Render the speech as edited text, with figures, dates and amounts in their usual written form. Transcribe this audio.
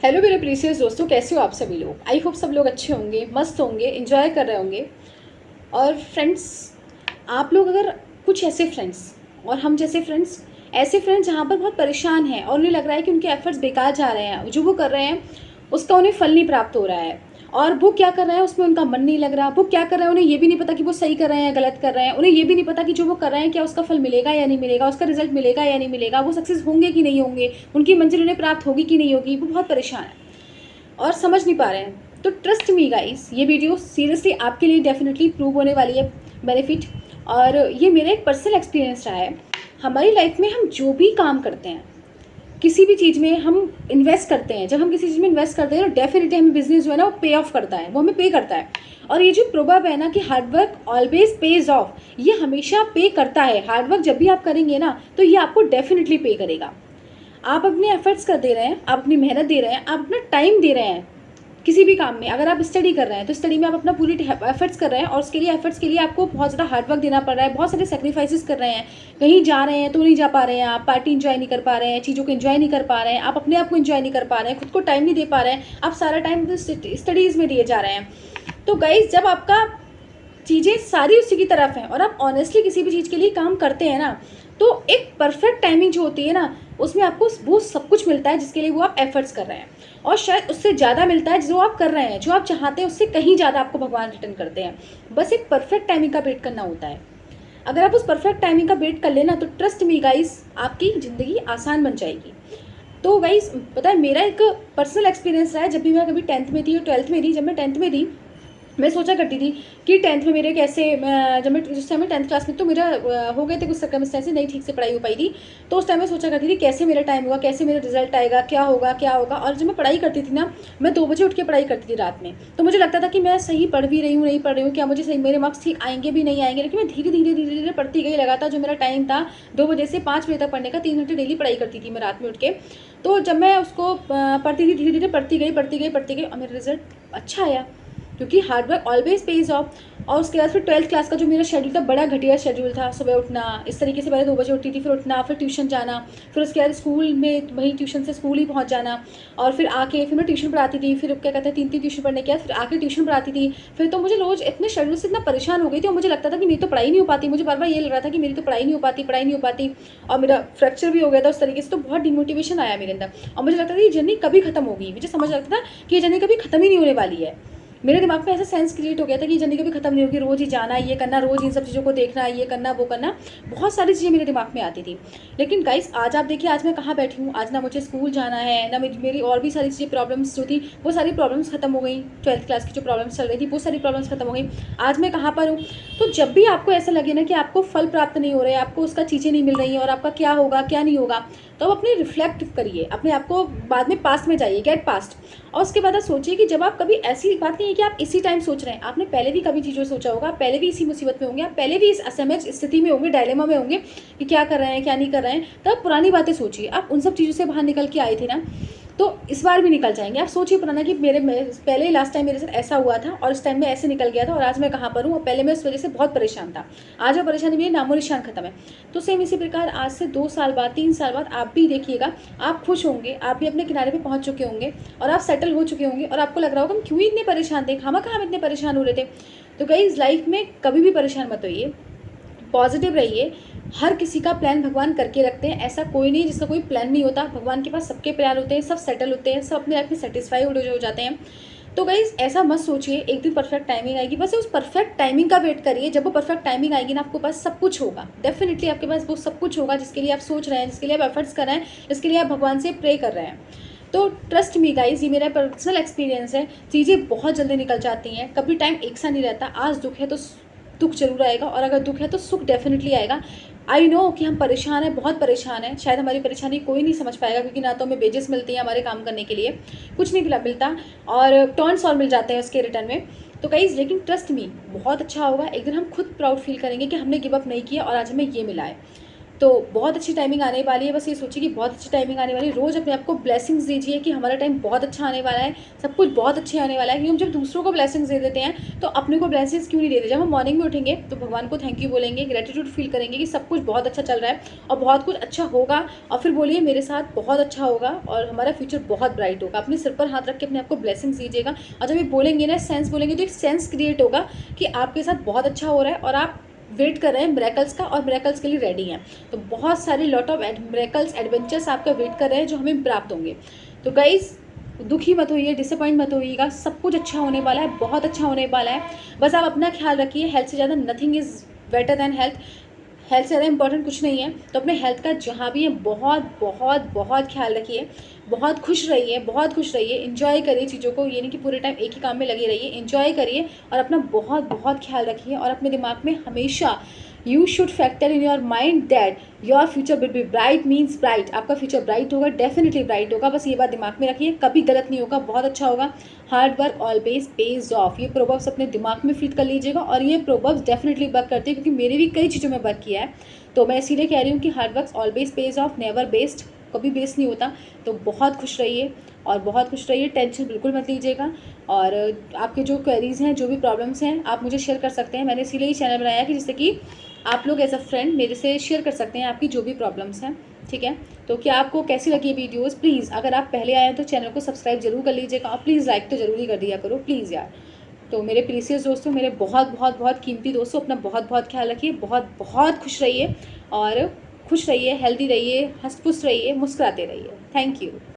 Hello मेरे precious दोस्तों, कैसे हो आप सभी लोग। आई होप सब लोग अच्छे होंगे, मस्त होंगे, एंजॉय कर रहे होंगे। और फ्रेंड्स, आप लोग अगर कुछ ऐसे फ्रेंड्स और हम जैसे फ्रेंड्स, ऐसे फ्रेंड्स जहाँ पर बहुत परेशान हैं और उन्हें लग रहा है कि उनके एफर्ट्स बेकार जा रहे हैं, जो वो कर रहे हैं उसका उन्हें फल नहीं प्राप्त हो रहा है, और वो क्या कर रहे हैं उसमें उनका मन नहीं लग रहा, वो क्या कर रहे हैं उन्हें ये भी नहीं पता कि वो सही कर रहे हैं या गलत कर रहे हैं, उन्हें ये भी नहीं पता कि जो वो कर रहे हैं क्या उसका फल मिलेगा या नहीं मिलेगा, उसका रिजल्ट मिलेगा या नहीं मिलेगा, वो सक्सेस होंगे कि नहीं होंगे, उनकी मंजिल उन्हें प्राप्त होगी कि नहीं होगी, वो बहुत परेशान है और समझ नहीं पा रहे हैं। तो ट्रस्ट मी गाइस, ये वीडियो सीरियसली आपके लिए डेफिनेटली प्रूव होने वाली है बेनिफिट। और ये मेरा एक पर्सनल एक्सपीरियंस रहा है। हमारी लाइफ में हम जो भी काम करते हैं, किसी भी चीज़ में हम इन्वेस्ट करते हैं, जब हम किसी चीज़ में इन्वेस्ट करते हैं तो डेफिनेटली हमें बिजनेस जो है ना वो पे ऑफ करता है, वो हमें पे करता है। और ये जो प्रोवर्ब है ना कि hard work always page of, ये हमेशा पे करता है। हार्ड वर्क जब भी आप करेंगे ना तो ये आपको डेफिनेटली पे करेगा। आप अपने एफर्ट्स कर दे रहे हैं, आप अपनी मेहनत दे रहे हैं, आप अपना टाइम दे रहे हैं किसी भी काम में। अगर आप स्टडी कर रहे हैं तो स्टडी में आप अपना पूरी एफर्ट्स कर रहे हैं, और उसके लिए एफर्ट्स के लिए आपको बहुत ज़्यादा हार्डवर्क देना पड़ रहा है, बहुत सारे सेक्रीफाइसेस कर रहे हैं। कहीं जा रहे हैं तो नहीं जा पा रहे हैं, आप पार्टी इंजॉय नहीं कर पा रहे हैं, चीज़ों को इंजॉय नहीं कर पा रहे हैं, आप अपने आप को इंजॉय नहीं कर पा रहे हैं, खुद को टाइम नहीं दे पा रहे हैं, आप सारा टाइम स्टडीज़ में दिए जा रहे हैं। तो गाइज, जब आपका चीज़ें सारी उसी की तरफ हैं और आप ऑनेस्टली किसी भी चीज़ के लिए काम करते हैं ना, तो एक परफेक्ट टाइमिंग जो होती है ना, उसमें आपको वो सब कुछ मिलता है जिसके लिए वो आप एफर्ट्स कर रहे हैं, और शायद उससे ज़्यादा मिलता है जो आप कर रहे हैं, जो आप चाहते हैं उससे कहीं ज़्यादा आपको भगवान रिटर्न करते हैं। बस एक परफेक्ट टाइमिंग का वेट करना होता है। अगर आप उस परफेक्ट टाइमिंग का वेट कर लेना तो ट्रस्ट मी गाइस, आपकी ज़िंदगी आसान बन जाएगी। तो गाइस, पता है मेरा एक पर्सनल एक्सपीरियंस रहा है। जब भी मैं कभी 10th में थी और 12th में थी, जब मैं 10th में थी, मैं सोचा करती थी कि 10th में मेरे कैसे, जब मैं जिस टाइम में 10th क्लास में, तो मेरा हो गए थे कुछ सर्कमस्टेंसेस, नहीं ठीक से पढ़ाई हो पाई थी। तो उस टाइम में सोचा करती थी कैसे मेरा टाइम होगा, कैसे मेरा रिजल्ट आएगा, क्या होगा क्या होगा। और जब मैं पढ़ाई करती थी ना, मैं 2 बजे उठ के पढ़ाई करती थी रात में। तो मुझे लगता था कि मैं सही पढ़ भी रही हूँ नहीं पढ़ रही हूँ, क्या मुझे सही मेरे मार्क्स ठीक आएंगे भी नहीं आएंगे। लेकिन मैं धीरे धीरे धीरे धीरे पढ़ती गई। लगातार जो मेरा टाइम था 2 बजे से 5 बजे तक पढ़ने का, 3 घंटे डेली पढ़ाई करती थी मैं रात में उठ के। तो जब मैं उसको पढ़ती थी, धीरे धीरे पढ़ती गई पढ़ती गई पढ़ती गई, और मेरा रिजल्ट अच्छा आया, क्योंकि हार्डवर्क ऑलवेज पेज ऑफ। और उसके बाद फिर 12th क्लास का जो मेरा शेड्यूल था, बड़ा घटिया शेड्यूल था। सुबह उठना इस तरीके से, पहले 2 बजे उठती थी, फिर उठना, फिर ट्यूशन जाना, फिर उसके बाद स्कूल में वहीं ट्यूशन से स्कूल ही पहुंच जाना, और फिर आके फिर मैं ट्यूशन पढ़ाती थी। फिर क्या कहते हैं, 3 ट्यूशन पढ़ने के बाद फिर आके ट्यूशन पढ़ाती थी। फिर तो मुझे रोज इतने शेड्यूल से इतना परेशान हो गई थी, और मुझे लगता था कि मेरी तो पढ़ाई नहीं हो पाती। मुझे बार बार ये लग रहा था कि मेरी तो पढ़ाई नहीं हो पाती, पढ़ाई नहीं हो पाती। और मेरा फ्रैक्चर भी हो गया था उस तरीके से। तो बहुत डिमोटिवेशन आया मेरे अंदर, और मुझे लगता था ये जर्नी कभी खत्म होगी। मुझे समझ लगता था कि ये जर्नी कभी खत्म ही नहीं होने वाली है। मेरे दिमाग में ऐसा सेंस क्रिएट हो गया था कि जर्नी कभी खत्म नहीं होगी, रोज़ ही जाना, ये करना, रोज़ इन सब चीज़ों को देखना, ये करना वो करना, बहुत सारी चीज़ें मेरे दिमाग में आती थी। लेकिन गाइस, आज आप देखिए आज मैं कहाँ बैठी हूँ। आज ना मुझे स्कूल जाना है, ना मेरी और भी सारी चीज़ें, प्रॉब्लम्स जो थी वो सारी प्रॉब्लम्स खत्म हो गई। 12th क्लास की जो प्रॉब्लम्स चल रही थी वो सारी प्रॉब्लम्स खत्म हो गई। आज मैं कहाँ पर हूँ। तो जब भी आपको ऐसा लगे ना कि आपको फल प्राप्त नहीं हो रहे, आपको उसका चीज़ें नहीं मिल रही हैं, और आपका क्या होगा क्या नहीं होगा, तो आप अपने रिफ्लेक्ट करिए, अपने आप को बाद में पास्ट में जाइए, गेट पास्ट। और उसके बाद आप सोचिए कि जब आप कभी, ऐसी बात नहीं है कि आप इसी टाइम सोच रहे हैं, आपने पहले भी कभी चीज़ों सोचा होगा, आप पहले भी इसी मुसीबत में होंगे, आप पहले भी इस असमंजस स्थिति में होंगे, डायलेमा में होंगे कि क्या कर रहे हैं क्या नहीं कर रहे हैं। तब पुरानी बातें सोचिए, आप उन सब चीज़ों से बाहर निकल के आए थे ना, तो इस बार भी निकल जाएंगे। आप सोचिए पुराना कि पहले लास्ट टाइम मेरे साथ ऐसा हुआ था, और इस टाइम में ऐसे निकल गया था, और आज मैं कहाँ पर हूँ, और पहले मैं उस वजह से बहुत परेशान था, आज वो परेशानी मेरी नामो निशान खत्म है। तो सेम इसी प्रकार आज से 2 साल बाद, 3 साल बाद आप भी देखिएगा, आप खुश होंगे, आप भी अपने किनारे पे पहुंच चुके होंगे, और आप सेटल हो चुके होंगे, और आपको लग रहा होगा हम क्यों ही इतने परेशान थे, खामखा हम इतने परेशान हो रहे थे। तो गाइस, लाइफ में कभी भी परेशान मत होइए, पॉजिटिव रहिए। हर किसी का प्लान भगवान करके रखते हैं, ऐसा कोई नहीं जिसका कोई प्लान नहीं होता। भगवान के पास सबके प्लान होते हैं, सब सेटल होते हैं, सब अपने लाइफ में सेटिस्फाई हो जाते हैं। तो गाइज, ऐसा मत सोचिए एक दिन परफेक्ट टाइमिंग आएगी, बस उस परफेक्ट टाइमिंग का वेट करिए। जब वो परफेक्ट टाइमिंग आएगी ना, आपको पास सब कुछ होगा, डेफिनेटली आपके पास वो सब कुछ होगा जिसके लिए आप सोच रहे हैं, जिसके लिए आप एफर्ट्स कर रहे हैं, जिसके लिए आप भगवान से प्रे कर रहे हैं। तो ट्रस्ट मी गाइज, ये मेरा पर्सनल एक्सपीरियंस है। चीज़ें बहुत जल्दी निकल जाती हैं, कभी टाइम एक सा नहीं रहता। आज दुख है तो दुख जरूर आएगा, और अगर दुख है तो सुख डेफिनेटली आएगा। आई नो कि हम परेशान हैं, बहुत परेशान हैं, शायद हमारी परेशानी कोई नहीं समझ पाएगा, क्योंकि ना तो हमें वेजेस मिलती हैं हमारे काम करने के लिए, कुछ नहीं मिलता, और टर्न्स और मिल जाते हैं उसके रिटर्न में। तो गाइज, लेकिन ट्रस्ट मी, बहुत अच्छा होगा। एक दिन हम खुद प्राउड फील करेंगे कि हमने गिव अप नहीं किया और आज हमें ये मिला है। तो बहुत अच्छी टाइमिंग आने वाली है, बस ये सोचिए कि बहुत अच्छी टाइमिंग आने वाली है। रोज़ अपने आप को ब्लेसिंग्स दीजिए कि हमारा टाइम बहुत अच्छा आने वाला है, सब कुछ बहुत अच्छे आने वाला है। क्योंकि हम जब दूसरों को ब्लेसिंग्स दे देते हैं तो अपने को ब्लेसिंग्स क्यों नहीं देते। जब हम मॉर्निंग में उठेंगे तो भगवान को थैंक यू बोलेंगे, ग्रेटिट्यूड फील करेंगे कि सब कुछ बहुत अच्छा चल रहा है और बहुत कुछ अच्छा होगा, और फिर बोलिए मेरे साथ बहुत अच्छा होगा और हमारा फ्यूचर बहुत ब्राइट होगा। अपने सिर पर हाथ रख के अपने आप को ब्लेसिंग्स दीजिएगा, और जब ये बोलेंगे ना, सेंस बोलेंगे, तो एक सेंस क्रिएट होगा कि आपके साथ बहुत अच्छा हो रहा है और आप वेट कर रहे हैं मिरेकल्स का और मिरेकल्स के लिए रेडी हैं। तो बहुत सारे लॉट ऑफ मिरेकल्स एडवेंचर्स आपका वेट कर रहे हैं जो हमें प्राप्त होंगे। तो गाइज दुखी मत होइए, डिसअपॉइंट मत होइएगा, सब कुछ अच्छा होने वाला है, बहुत अच्छा होने वाला है। बस आप अपना ख्याल रखिए, हेल्थ से ज़्यादा nothing is better than health. Health से ज़्यादा इंपॉर्टेंट कुछ नहीं है। तो अपने हेल्थ का जहाँ भी है बहुत बहुत बहुत ख्याल रखिए, बहुत खुश रहिए, बहुत खुश रहिए, इन्जॉय करिए चीज़ों को। ये नहीं कि पूरे टाइम एक ही काम में लगे रहिए, इन्जॉय करिए और अपना बहुत बहुत ख्याल रखिए। और अपने दिमाग में हमेशा you should factor in your mind that your future will be bright, means bright. आपका फ्यूचर ब्राइट होगा, डेफिनेटली ब्राइट होगा। बस ये बात दिमाग में रखिए, कभी गलत नहीं होगा, बहुत अच्छा होगा। Hard work always page of, ये प्रोवर्ब्स अपने दिमाग में फिट कर लीजिएगा। और ये प्रोवर्ब्स डेफिनेटली वर्क करते हैं, क्योंकि मेरे भी कई चीज़ों में वर्क किया है। तो मैं इसीलिए कह रही हूँ कि hard work always page of, never best, कभी बेस्ट नहीं होता। तो बहुत खुश रहिए और बहुत खुश रहिए, टेंशन बिल्कुल मत लीजिएगा। और आपके जो क्वेरीज़ हैं, जो भी प्रॉब्लम्स हैं, आप मुझे शेयर कर सकते हैं। मैंने इसीलिए ही चैनल बनाया है कि जिससे कि आप लोग एज अ फ्रेंड मेरे से शेयर कर सकते हैं आपकी जो भी प्रॉब्लम्स हैं, ठीक है। तो क्या आपको कैसी लगी ये वीडियोज़? प्लीज़ अगर आप पहले आए हैं तो चैनल को सब्सक्राइब जरूर कर लीजिएगा, और प्लीज़ लाइक तो ज़रूर ही कर दिया करो, प्लीज़ यार। तो मेरे प्रीसियस दोस्तों, मेरे बहुत बहुत बहुत कीमती दोस्तों, अपना बहुत बहुत ख्याल रखिए, बहुत बहुत खुश रहिए और खुश रहिए, हेल्दी रहिए, हंस खुश रहिए, मुस्कुराते रहिए। Thank you.